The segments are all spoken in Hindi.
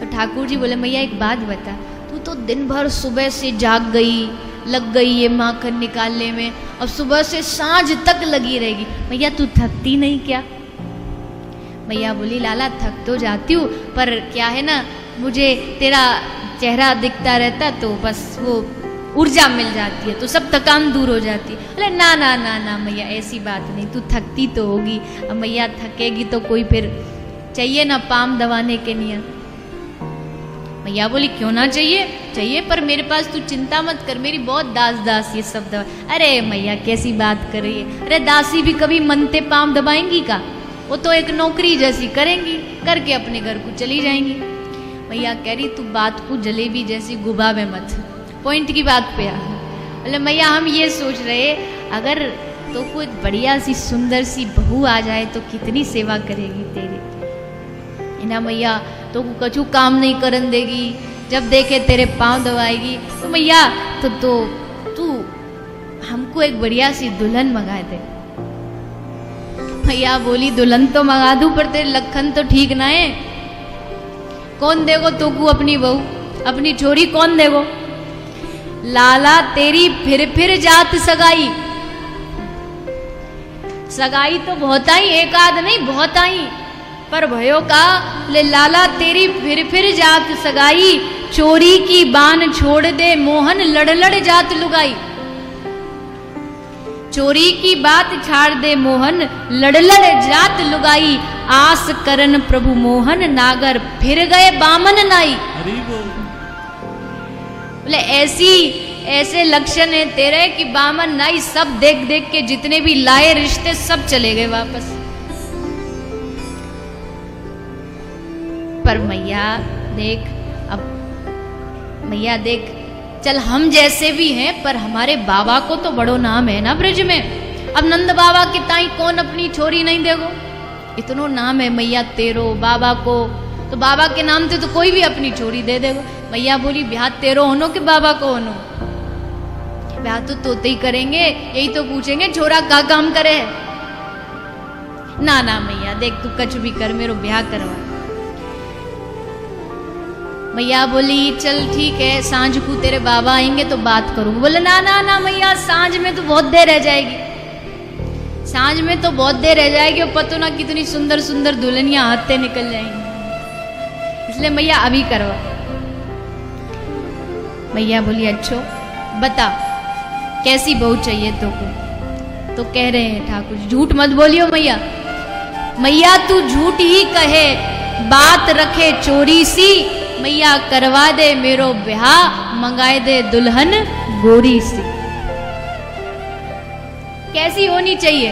तो ठाकुर जी बोले मैया एक बात बता, तू तो दिन भर सुबह से जाग गई, लग गई ये माखन निकालने में, अब सुबह से सांझ तक लगी रहेगी, मैया तू थकती नहीं क्या? मैया बोली लाला थक तो जाती हूँ, पर क्या है ना मुझे तेरा चेहरा दिखता रहता तो बस वो ऊर्जा मिल जाती है, तो सब थकान दूर हो जाती है। अरे ना ना ना ना मैया ऐसी बात नहीं, तू थकती तो होगी, अब मैया थकेगी तो कोई फिर चाहिए ना पाम दबाने के लिए। मैया बोली क्यों ना चाहिए, चाहिए पर मेरे पास तू चिंता मत कर, मेरी बहुत दास दास ये सब दबा। अरे मैया कैसी बात कर रही है, अरे दासी भी कभी मनते पाम दबाएंगी का, वो तो एक नौकरी जैसी करेंगी, करके अपने घर को चली जाएंगी। मैया कह रही तू बात को जलेबी जैसी गुबा में मत, पॉइंट की बात पे आ। बोले मैया हम ये सोच रहे अगर तो कोई बढ़िया सी सुंदर सी बहू आ जाए तो कितनी सेवा करेगी तेरी, ना मैया तो कछु काम नहीं करन देगी, जब देखे तेरे पाँव दबाएगी। तो मैया तो तू हमको एक बढ़िया सी दुल्हन मंगा दे। मैया बोली दुल्हन तो मंगा दूं पर तेरे लखन तो ठीक ना है, कौन देगो तोकू अपनी बहू, अपनी छोरी कौन देगो? लाला तेरी फिर जात सगाई, सगाई तो बहुत आई, एक आध नहीं बहुत आई, पर भयो का ले लाला तेरी फिर जात सगाई, चोरी की बान छोड़ दे मोहन लड़ जात लुगाई। चोरी की बात छाड़ दे मोहन लड़ जात लुगाई, आस करन प्रभु मोहन नागर फिर गए बामन नाई। बोले ऐसे लक्षण है तेरे कि बामन नाई सब देख देख के जितने भी लाए रिश्ते सब चले गए वापस। पर मैया देख, अब मैया देख चल हम जैसे भी हैं पर हमारे बाबा को तो बड़ो नाम है ना ब्रज में, अब नंद बाबा की ताई कौन अपनी छोरी नहीं देगो, इतनो नाम है मैया तेरो बाबा को, तो बाबा के नाम से तो कोई भी अपनी छोरी दे देगो। मैया बोली ब्याह तेरो होनो कि बाबा को होनो? ब्याह तो तोते ही करेंगे, यही तो पूछेंगे छोरा का काम करे। ना ना मैया देख तू कुछ भी कर, मेरो ब्याह करवा। मैया बोली चल ठीक है सांझ को तेरे बाबा आएंगे तो बात करूँ। बोले ना ना ना मैया सांझ में तो बहुत देर रह जाएगी, सांझ में तो बहुत देर रह जाएगी और पतो ना कितनी सुंदर सुंदर दुल्हनियां हाथे निकल जाएंगी, इसलिए मैया अभी करवा। मैया बोली अच्छो बता कैसी बहू चाहिए तो कह रहे हैं ठाकुर जी झूठ मत बोलियो मैया, मैया तू झूठ ही कहे बात रखे चोरी सी, मैया करवा दे मेरो ब्याह मंगाए दे दुल्हन गोरी सी। कैसी होनी चाहिए?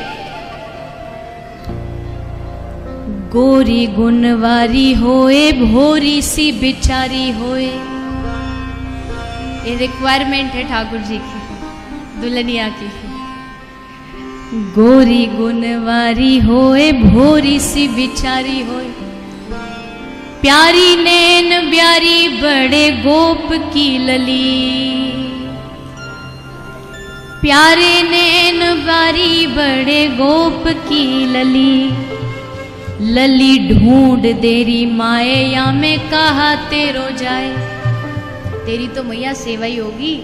गोरी गुणवारी होए भोरी सी बिचारी होए, ये रिक्वायरमेंट है ठाकुर जी की दुल्हनिया की। गोरी गुणवारी होए भोरी सी बिचारी होए, प्यारी नैन ब्यारी बड़े गोप की लली, प्यारे नैन ब्यारी बड़े गोप की लली, लली ढूंढ देरी माए या में कहा तेरो जाए। तेरी तो मैया सेवा ही होगी,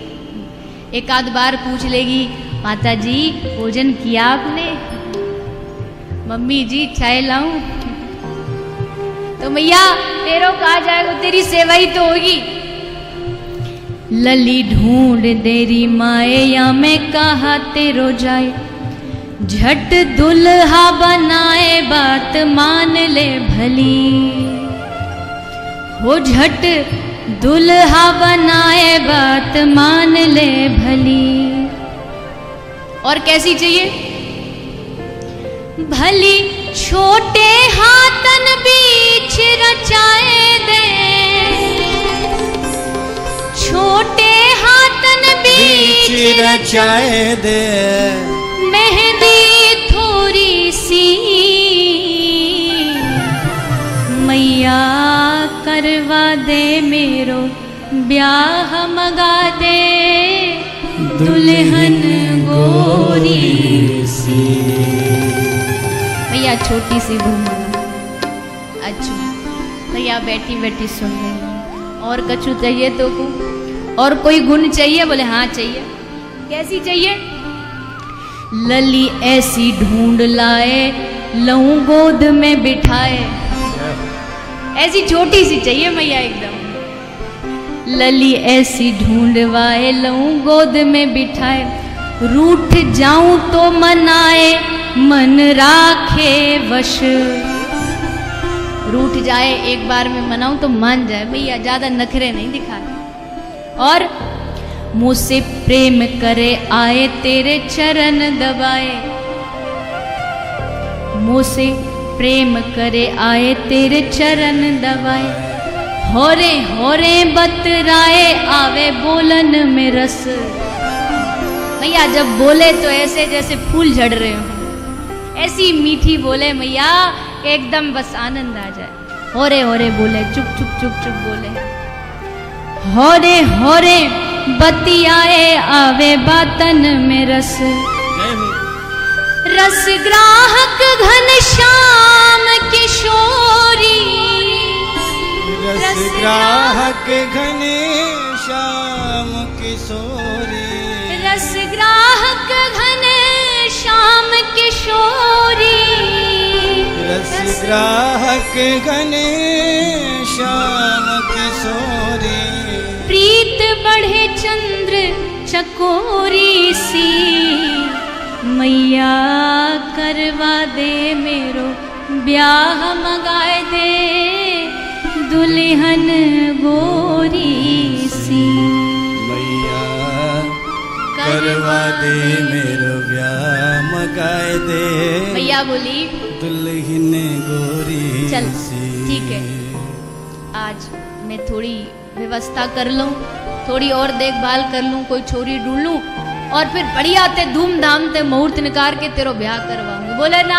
एक आध बार पूछ लेगी माता जी भोजन किया आपने, मम्मी जी चाय लाऊं, तो मैया तेरो कहा जाएगा तेरी सेवा ही तो होगी। लली ढूंढ देरी माए या में कहा तेरो जाए, झट दुल्हा बनाए बात मान ले भली, हो झट दुल्हा बनाए बात मान ले भली। और कैसी चाहिए? भली छोटे हाथन बीच रचाए दे, छोटे हाथन बीच रचाए दे, मेहंदी थोड़ी सी मैया करवा दे मेरो ब्याह मगा दे दुल्हन गोरी सी। मैया छोटी सी बहू। अच्छा भैया बैठी बैठी सुन रही हूँ। और कछु चाहिए तो को? और कोई गुण चाहिए? बोले हाँ चाहिए। कैसी चाहिए? लली ऐसी ढूंढ लाए, लहू गोद में बिठाए। ऐसी छोटी सी चाहिए मैया एकदम। लली ऐसी ढूंढवाए, लहू गोद में बिठाए। रूठ जाऊं तो मनाए, मन राखे वश। रूठ जाए एक बार में मनाऊं तो मान जाए मैया, ज्यादा नखरे नहीं दिखाए। और मुझसे प्रेम करे आए, तेरे चरण दबाए। मुझसे प्रेम करे आए, तेरे चरण दबाए। होरे बतराए, आवे बोलन में रस। मैया जब बोले तो ऐसे जैसे फूल झड़ रहे हो, ऐसी मीठी बोले मैया एकदम बस आनंद आ जाए। होरे बोले, चुप चुप बोले। होरे बतियाए, आवे बातन में रस। रस ग्राहक घनश्याम किशोरी। रस ग्राहक घनश्याम किशोरी। रस ग्राहक घनश्याम किशोरी। रस ग्राहक घनश्याम किशोरी। प्रीत बढ़े चंद्र चकोरी सी। मैया करवा दे मेरो ब्याह, मगाए दे दुल्हन गोरी सी। मैया करवा दे मेरो ब्याह, मगाए दे। मैया बोली दुल्हन गोरी चल सी। ठीक है, आज मैं थोड़ी व्यवस्था कर लूं, थोड़ी और देखभाल कर लूं, कोई छोरी ढूंढ लूं और फिर बढ़िया ते धूमधाम ते मुहूर्त निकाल के तेरो ब्याह करवाऊंगी। बोले ना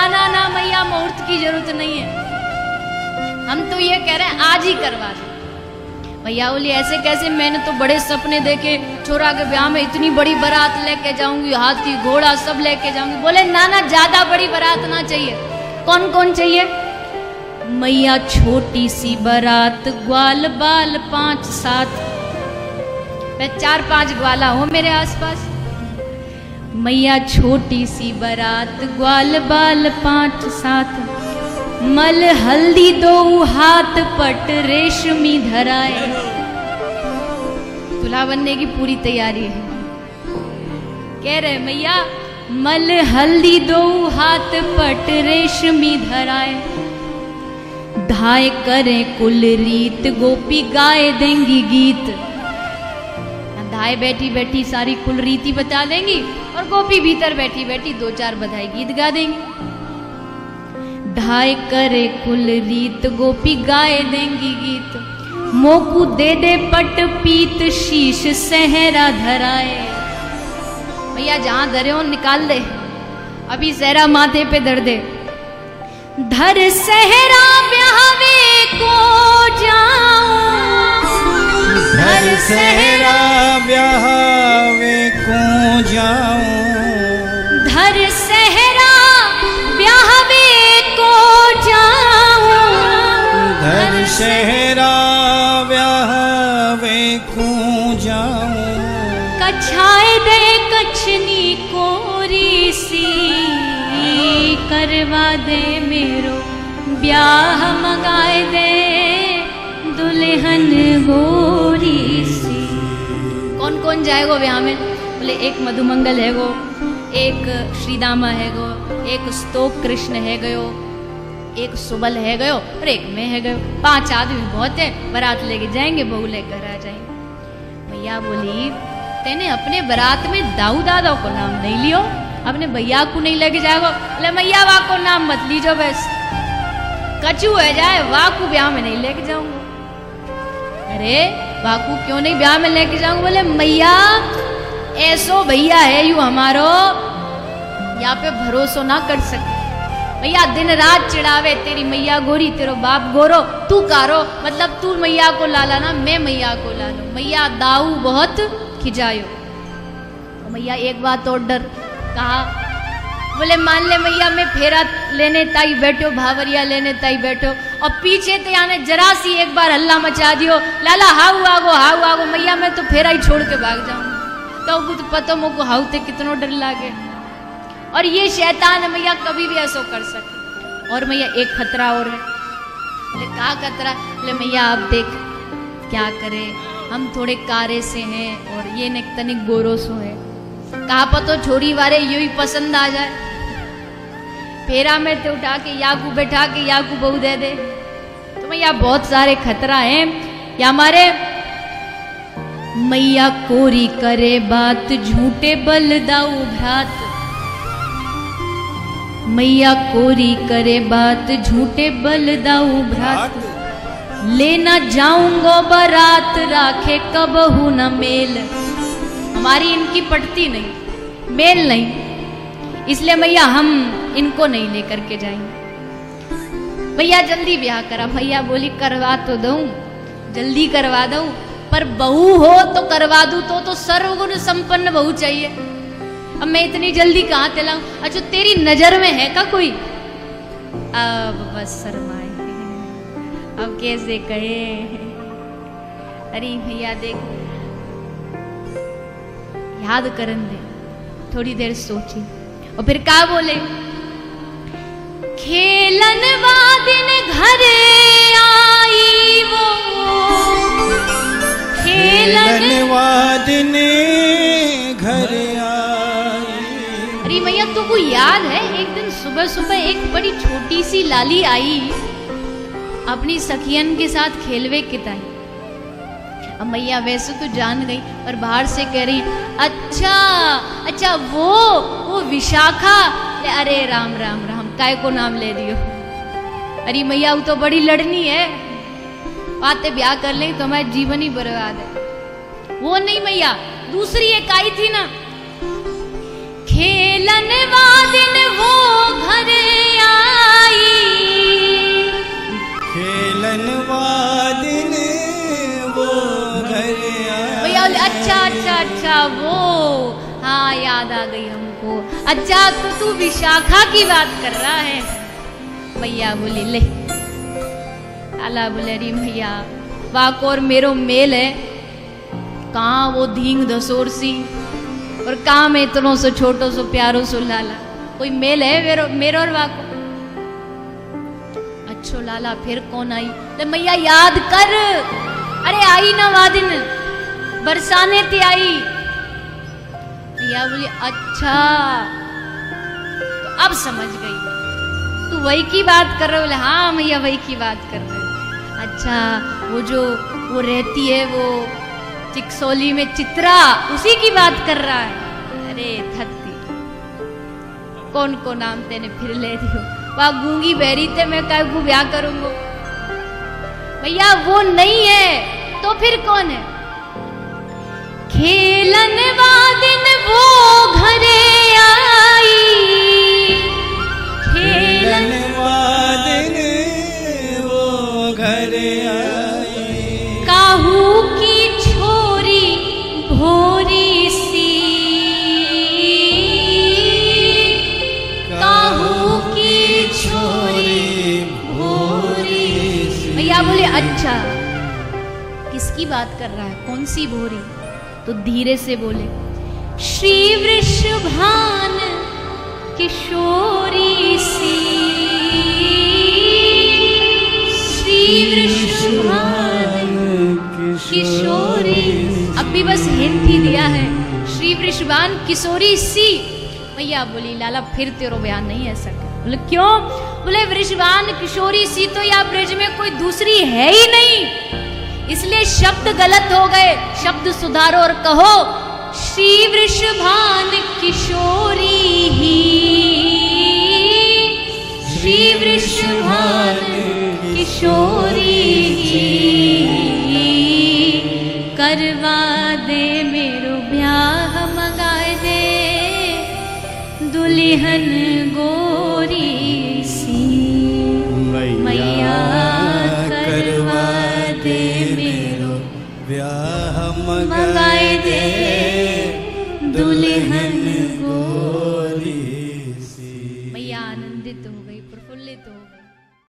मैया, मुहूर्त की जरूरत नहीं है, हम तो ये कह रहे हैं आज ही करवा दो। मैया बोली ऐसे कैसे? मैंने तो बड़े सपने देखे, छोरा के ब्याह में इतनी बड़ी बारात लेके जाऊंगी, हाथी घोड़ा सब लेके जाऊंगी। बोले ना ज्यादा बड़ी बारात ना चाहिए। कौन कौन चाहिए? मैया छोटी सी बारात, ग्वाल बाल 5-7। मैं 4-5 ग्वाला हो मेरे आसपास। मैया छोटी सी बारात, ग्वाल बाल 5-7। मल हल्दी 2 हाथ, पट रेशमी धराए। दूल्हा बनने की पूरी तैयारी है। कह रहे मैया मल हल्दी 2 हाथ, पट रेशमी धराए। धाय करे कुल रीत, गोपी गाए देंगी गीत। धाय बैठी बैठी सारी कुल रीति बता देंगी और गोपी भीतर बैठी बैठी 2-4 बधाई गीत गा देंगी। धाय करे कुल रीत, गोपी गाए देंगी गीत। मोकू दे दे पट पीत, शीश सहरा धराए। भैया जहां धरे हो निकाल दे, अभी सहरा माथे पे धर दे। धर सहरा ब्याहवे को जाऊं। धर सहरा ब्याहवे को जाऊं। धर सहरा ब्याहवे को जाऊं। धर सहरा ब्याहवे को जाऊं। कछाए दे कछनी कोरी सी, करवा दे मेरो ब्याह, मगाए दे दुल्हन गोरी सी। कौन कौन जाएगो ब्याह में? बोले एक मधुमंगल है गो, एक श्रीदामा है गो, एक स्तोक कृष्ण है गयो, एक सुबल है गयो और एक मैं है गयो। 5 आदमी बहुत है, बारात लेके जाएंगे, बहू लेकर आ जाएंगे। मैया बोली तेने अपने बारात में दाऊ दादा को नाम नहीं लियो, अपने भैया को नहीं लेके जाएगो? बोले मैया वाह को नाम मत लीजो, बस कचू है जाए, वाह को ब्याह में नहीं लेके जाऊंगा। अरे वाह को क्यों नहीं ब्याह में लेके जाऊंगा? बोले मैया ऐसो भैया है यू हमारो, यहाँ पे भरोसा ना कर सके। भैया दिन रात चिढ़ावे, तेरी मैया गोरी, तेरो बाप गोरो, तू कारो, मतलब तू मैया को लाला ना, मैं मैया को ला लूं। मैया दाऊ बहुत खिजायो। तो मैया एक बात और डर कहा, बोले मान ले मैया मैं फेरा लेने ताई बैठो, भावरिया लेने ताई बैठो, और पीछे ते आने जरा सी एक बार हल्ला मचा दियो, लाला हाउ आगो मैया मैं तो फेरा ही छोड़ के भाग जाऊंगा। तो कुछ पतो मोको हाउ ते कितनो डर लागे। और ये शैतान है मैया कभी भी ऐसा कर सके। और मैया एक खतरा और है। बोले क्या खतरा? बोले मैया आप देख क्या करे, हम थोड़े कारे से हैं और ये ने तनिक गोरो सो है, कहा पतो छोरी वारे यू ही पसंद आ जाए, फेरा में तो उठा के याकू बैठा के याकू बहू दे दे। तो मैया बहुत सारे खतरा हैं। या हमारे मैया कोरी करे बात झूठे बल दाऊ भ्रात, मैया कोरी करे बात झूठे बल दाऊ भ्रात, लेना जाऊंगो बारात राखे कबहू न मेल। हमारी इनकी पटती नहीं, मेल नहीं, इसलिए मैया हम इनको नहीं लेकर के जाएंगे। भैया जल्दी ब्याह करा। भैया बोली करवा तो दूं, जल्दी करवा दूं, पर बहू हो तो करवा दूं तो सर्वगुण संपन्न बहू चाहिए। अब मैं इतनी जल्दी कहाँ दिलाऊं? अच्छा तेरी नजर में है का कोई? अब बस शर्माए, अब कैसे कहे? अरे भैया देख, याद करन दे, थोड़ी देर सोची और फिर का बोले, खेलन वादिन घरे आई वो, खेलन वादिन घरे आई। अरे मैया तुमको याद है एक दिन सुबह सुबह एक बड़ी छोटी सी लाली आई, अपनी सखियन के साथ खेलवे किताई। अब मैया वैसे तो जान गई और बाहर से कह रही अच्छा अच्छा वो विशाखा। अरे राम राम राम, काय को नाम ले दियो? अरे मैया वो तो बड़ी लड़नी है, बातें ब्याह कर ले तो हमारा जीवन ही बर्बाद है। वो नहीं मैया, दूसरी एक आई थी ना, खेलन वादिन वो घरे आई, खेलन वादिन वो घरे आई। भैया अच्छा अच्छा अच्छा वो, हाँ याद आ गई हमको। अच्छा तो तू विशाखा की बात कर रहा है? भैया बोली ले, आला बोले अरे भैया वाक और मेरो मेल है, कहाँ वो धींग धसोर सी और कहाँ में इतनो सो छोटो सो प्यारो सो लाला, कोई मेल है मेरो और वाको? अच्छो लाला फिर कौन आई? ले मैया याद कर, अरे आई ना वादिन बरसाने ते आई। भैया बोली अच्छा तो अब समझ गई, तू वही की बात कर रहे? बोले हाँ भैया वही की बात कर रहे। अच्छा वो जो वो रहती है वो चिकसोली में चित्रा, उसी की बात कर रहा है? अरे थकती, कौन को नाम तेने फिर ले दियो, वह गूंगी बहरी थे, मैं काय को ब्याह करूंगा? भैया वो नहीं है तो फिर कौन है? खेलन वादिन वो घरे आई, खेलन वादिन वो घरे आई, काहू की छोरी भोरी सी, काहू की छोरी भोरी सी। भैया बोले अच्छा किसकी बात कर रहा है, कौन सी भोरी? तो धीरे से बोले श्री वृषभान किशोरी सी, श्री वृषभान किशोरी। अब भी बस हिंट ही दिया है, श्री वृषभान किशोरी सी। भैया बोली लाला फिर तेरो बयान नहीं है सकता। बोले क्यों? बोले वृषभान किशोरी सी तो या ब्रज में कोई दूसरी है ही नहीं, इसलिए शब्द गलत हो गए, शब्द सुधारो और कहो श्री वृषभान किशोरी ही, श्री वृषभान किशोरी ही, करवा दे मेरो ब्याह मंगाए दे दुल्हन गोरी सी, मैया करवा दे मेरो ब्याह मंगाए दे